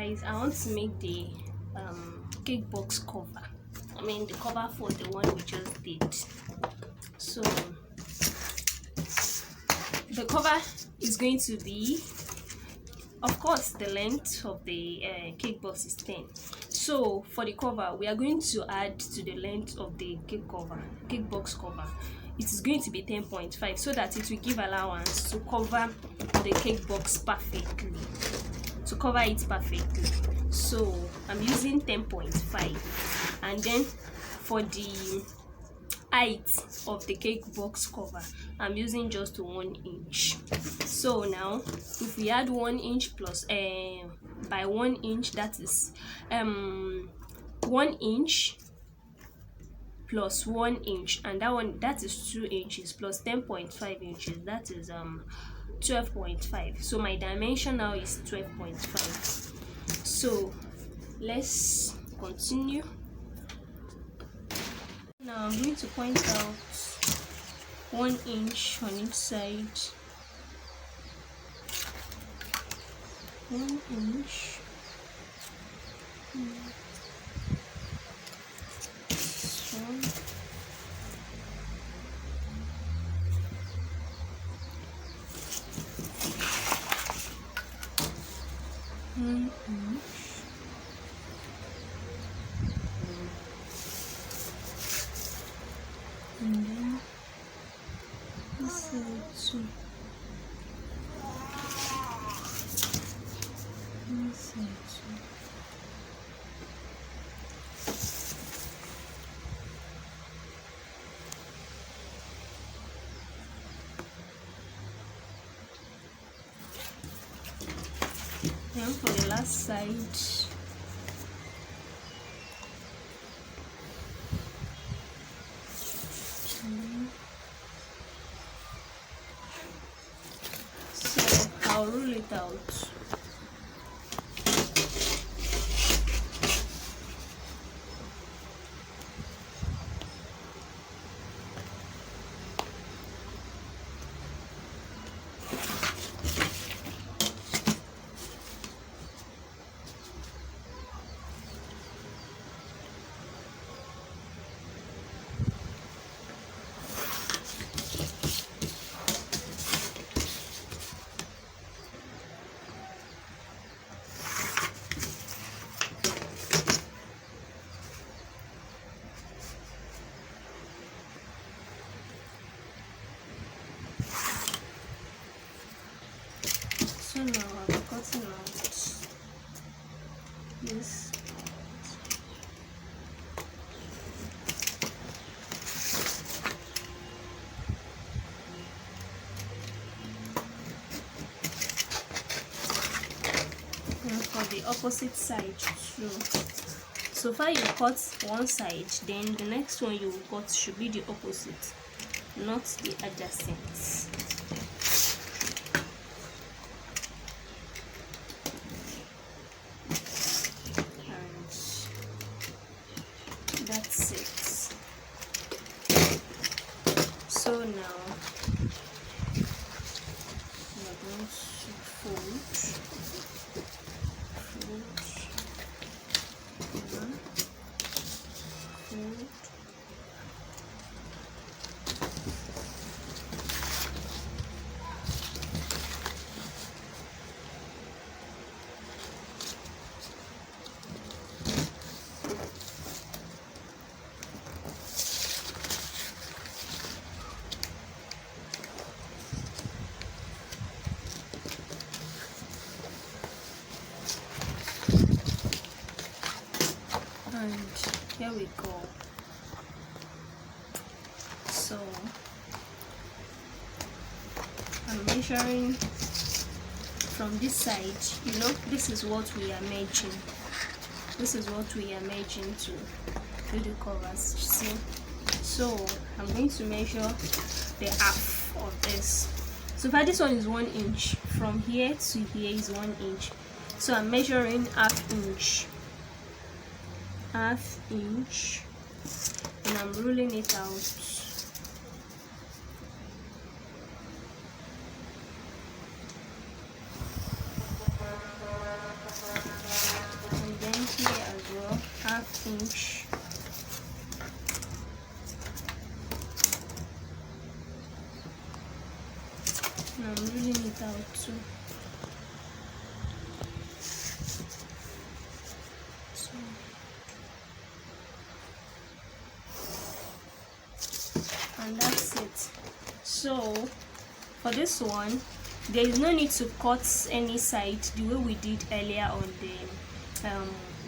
guys, I want to make the cake box cover. I mean the cover for the one we just did. So the cover is going to be, of course, the length of the cake box is 10. So for the cover, we are going to add to the length of the cake box cover. It is going to be 10.5, so that it will give allowance to cover the cake box perfectly. So I'm using 10.5, and then for the height of the cake box cover, I'm using just 1 inch. So now if we add 1 inch plus by 1 inch, that is 1 inch plus 1 inch, and that is 2 inches plus 10.5 inches, that is 12.5. so my dimension now is 12.5. so let's continue. Now I'm going to point out 1 inch on each side. 1 inch. This one. And then this side too. This side too. Then for the last side, so I'll roll it out. So now I'm cutting out this. And for the opposite side too. So far you cut one side, then the next one you cut should be the opposite, not the adjacent. That's it. So now we're going to fold. And here we go. So I'm measuring from this side. This is what we are merging. This is what we are merging to do the covers. See? So I'm going to measure the half of this. So far this one is 1 inch. From here to here is 1 inch. So I'm measuring half inch, and I'm rolling it out. So for this one, there is no need to cut any side the way we did earlier on the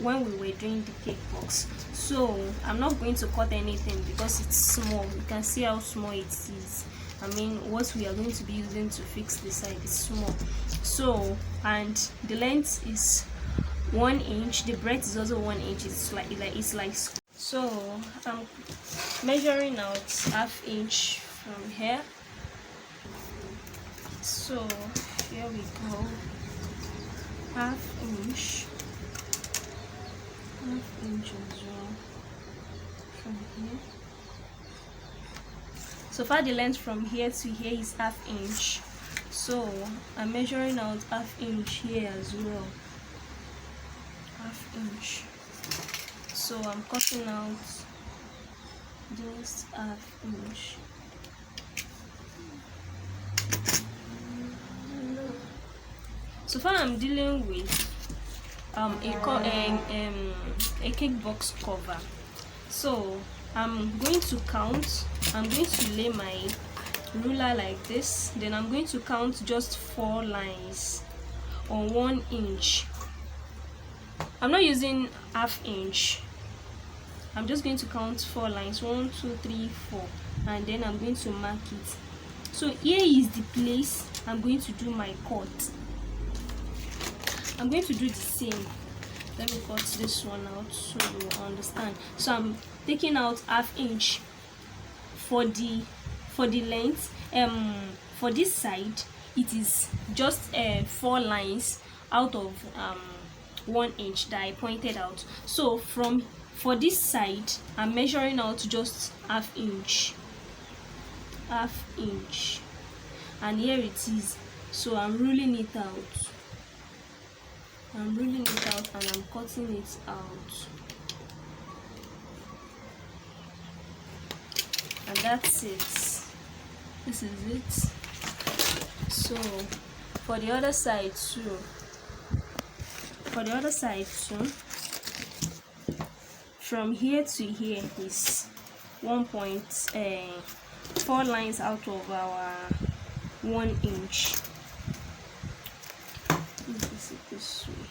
when we were doing the cake box. So I'm not going to cut anything because it's small. You can see how small it is. I mean, what we are going to be using to fix the side is small. So, and the length is 1 inch, the breadth is also 1 inch. It's like so I'm measuring out ½ inch from here. So here we go, ½ inch as well from here. So far the length from here to here is ½ inch, so I'm measuring out ½ inch here as well, ½ inch. So I'm cutting out just ½ inch. So far I'm dealing with a cake box cover. So I'm going to count. I'm going to lay my ruler like this, then I'm going to count just 4 lines on 1 inch. I'm not using ½ inch. I'm just going to count 4 lines, 1 2 3 4, and then I'm going to mark it. So here is the place I'm going to do my cut. I'm going to do the same. Let me cut this one out so you will understand. So I'm taking out ½ inch for the length. For this side it is just 4 lines out of 1 inch that I pointed out. So for this side I'm measuring out just ½ inch, and here it is. So I'm ruling it out. And I'm cutting it out, and that's it. This is it. So for the other side too, from here to here is 1.4 lines out of our 1 inch. This way,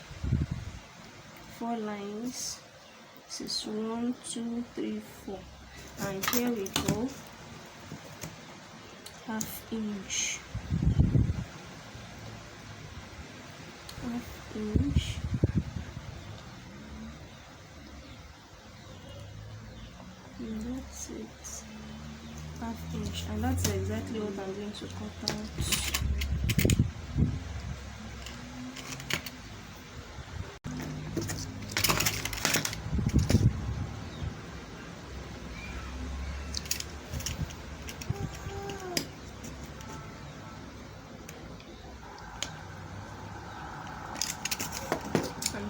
4 lines. This is 1 2 3 4, and here we go, ½ inch, and that's it, ½ inch, and that's exactly what I'm going to cut out.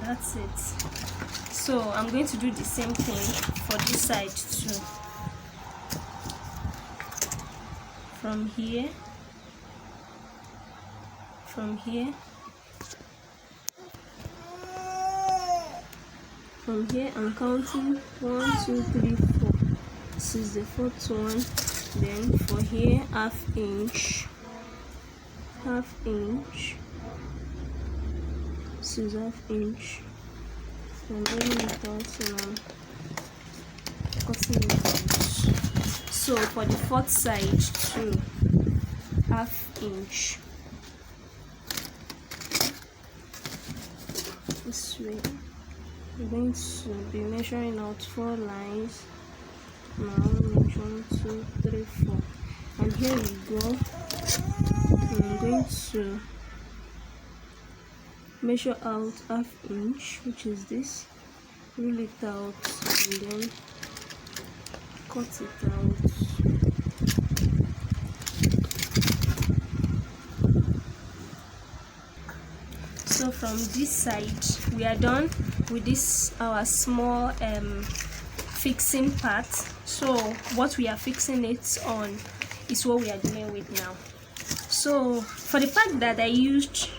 That's it. So I'm going to do the same thing for this side too. From here I'm counting 1 2 3 4. This is the 4th one. Then for here, ½ inch. This is ½ inch. I'm bringing it out and I'm cutting it out. So for the 4th side too, ½ inch. This way. I'm going to be measuring out 4 lines. Now 1 2 3 4, and here we go. I'm going to measure out ½ inch, which is this, rule it out, and then cut it out. So from this side we are done with this our small fixing part. So what we are fixing it on is what we are dealing with now. So for the fact that I used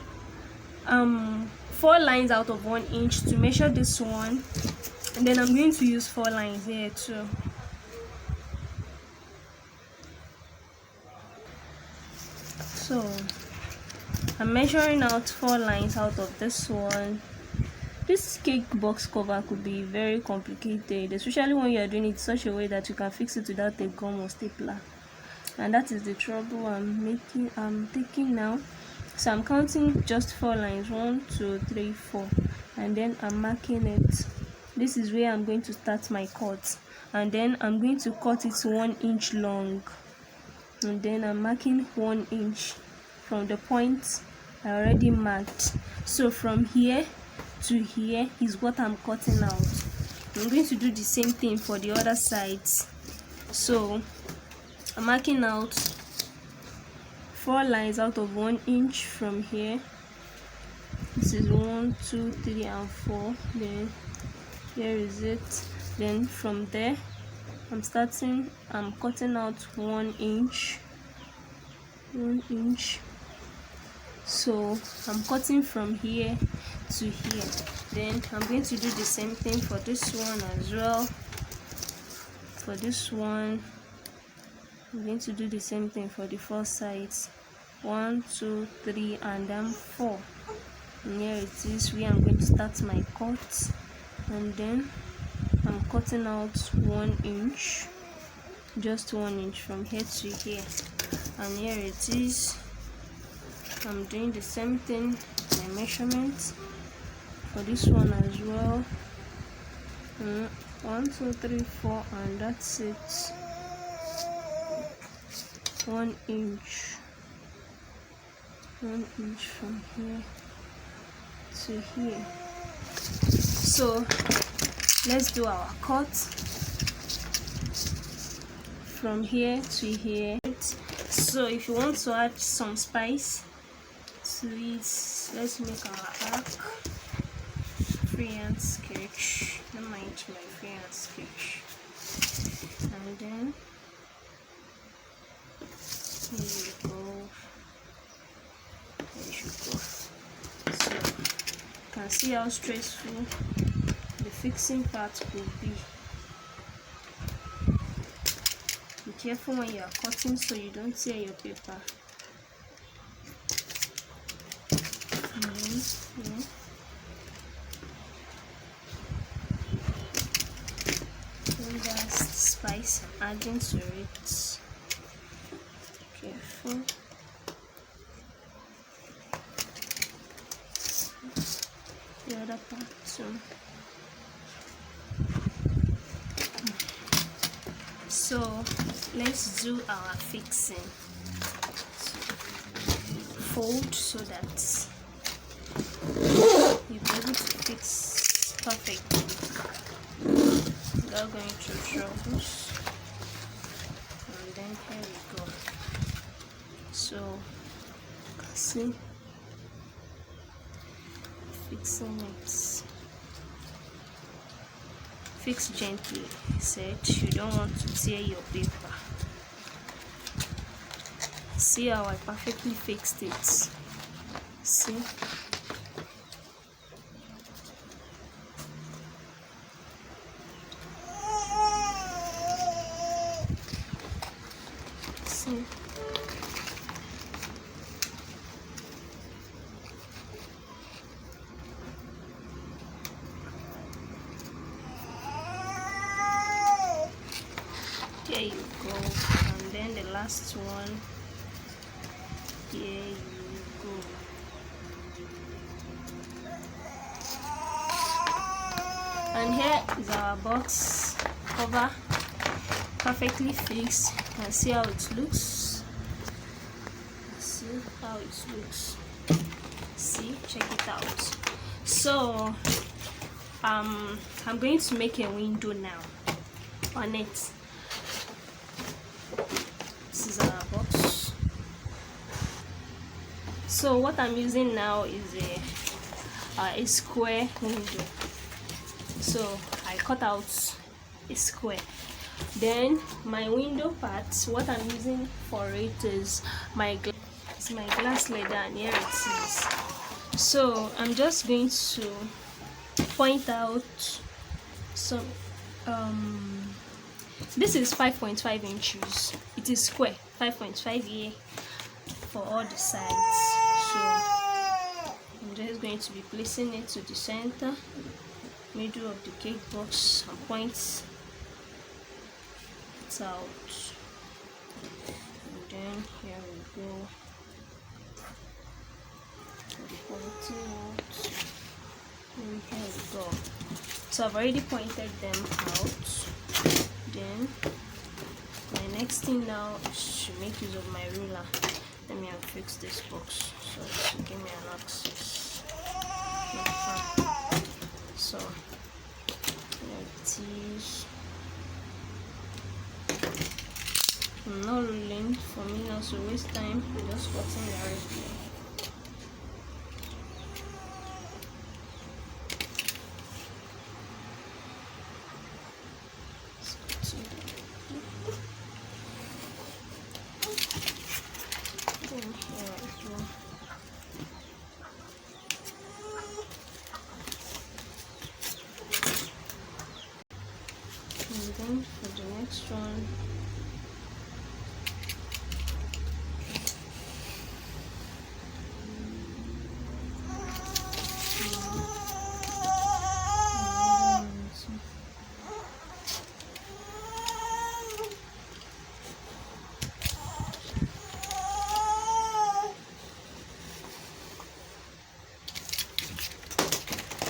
4 lines out of 1 inch to measure this one, and then I'm going to use 4 lines here too. So I'm measuring out 4 lines out of this one. This cake box cover could be very complicated, especially when you are doing it in such a way that you can fix it without a gum or stapler, and that is the trouble I'm taking now. So I'm counting just 4 lines, 1 2 3 4, and then I'm marking it. This is where I'm going to start my cut, and then I'm going to cut it 1 inch long, and then I'm marking 1 inch from the point I already marked. So from here to here is what I'm cutting out. I'm going to do the same thing for the other sides. So I'm marking out 4 lines out of 1 inch from here. This is 1 2 3 and 4. Then here is it. Then from there I'm cutting out 1 inch. So I'm cutting from here to here. Then I'm going to do the same thing for this one as well. For this one I'm going to do the same thing for the 4 sides. 1 2 3 and then 4. And here it is where I'm going to start my cut, and then I'm cutting out 1 inch, just 1 inch from here to here. And here it is. I'm doing the same thing, my measurements for this one as well. 1 2 3 4, and that's it. 1 inch. 1 inch from here to here. So let's do our cut from here to here. So if you want to add some spice to it, let's make our arc. Freehand sketch. Don't mind my freehand sketch. And then here you go. There you go. So you can see how stressful the fixing part will be. Be careful when you are cutting so you don't tear your paper. And that's the spice I'm adding to it. Careful. The other part too. So let's do our fixing. Fold so that you'll be able to fix perfectly without going through troubles. And then here we go. So you can see fixing it. Fix gently, said. You don't want to tear your paper. See how I perfectly fixed it. See? See? There you go. And then the last one. Here you go. And here is our box cover, perfectly fixed. You can see how it looks. See how it looks. See, check it out. So I'm going to make a window now on it. This is our box. So what I'm using now is a square window. So I cut out a square. Then my window part, what I'm using for it is my glass leather, and here it is. So I'm just going to point out some this is 5.5 inches. It is square, 5.5 here, for all the sides. So I'm just going to be placing it to the center, middle of the cake box, and point it out. And then here we go. Pointing out. And here we go. So I've already pointed them out. Then my next thing now is to make use of my ruler. Let me fix this box so it will give me an access. So here it is. I'm not ruling for me not to waste time, just cutting directly. And then for the next one,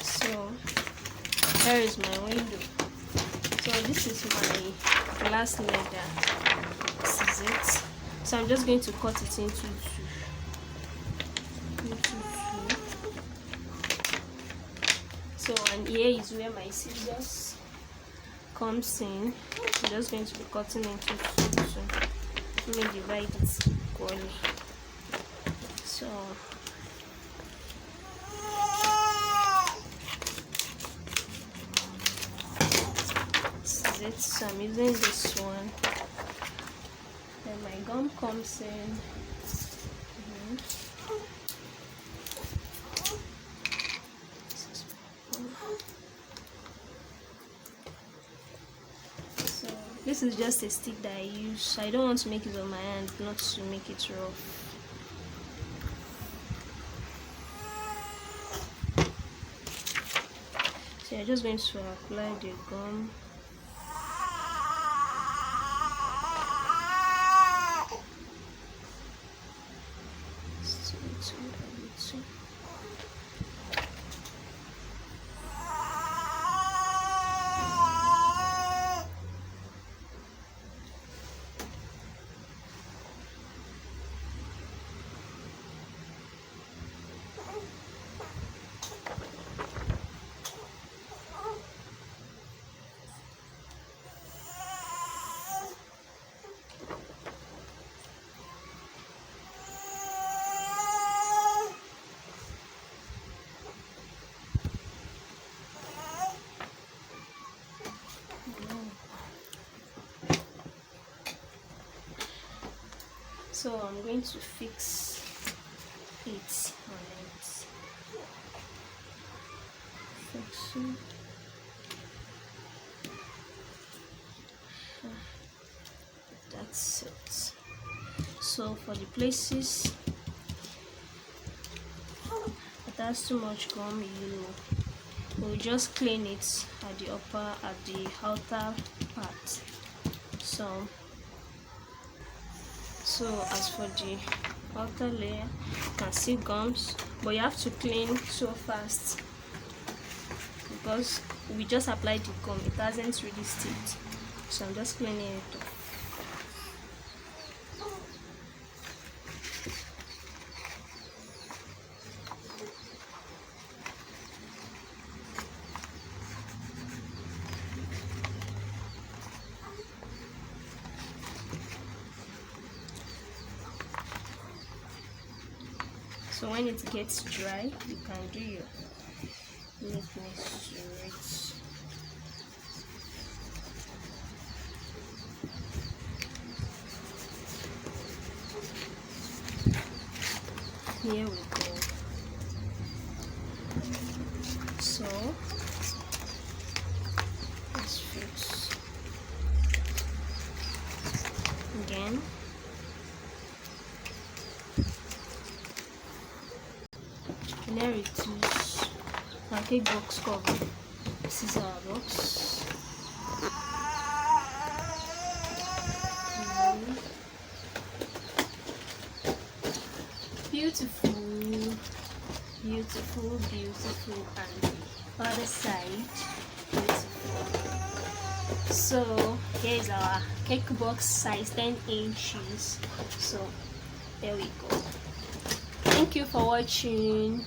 so here is my window. So this is my glass leather. This is it. So I'm just going to cut it into two. So and here is where my scissors comes in. I'm just going to be cutting into two. So let me divide it equally. So so I'm using this one. Then my gum comes in. So this is just a stick that I use. I don't want to make it on my hand, not to make it rough. So I'm just going to apply the gum. So I'm going to fix it on it. Fix it. That's it. So for the places that has too much gum, you will just clean it at the outer part. So as for the outer layer, you can see gums, but you have to clean so fast because we just applied the gum, it hasn't really sticked. So I'm just cleaning it up. So when it gets dry, you can do your neatness to it. Here we go. So let's fix again. reduce our cake box cover. This is our box. Beautiful, beautiful, beautiful, and the other side, beautiful. So here's our cake box size, 10 inches. So there we go. Thank you for watching.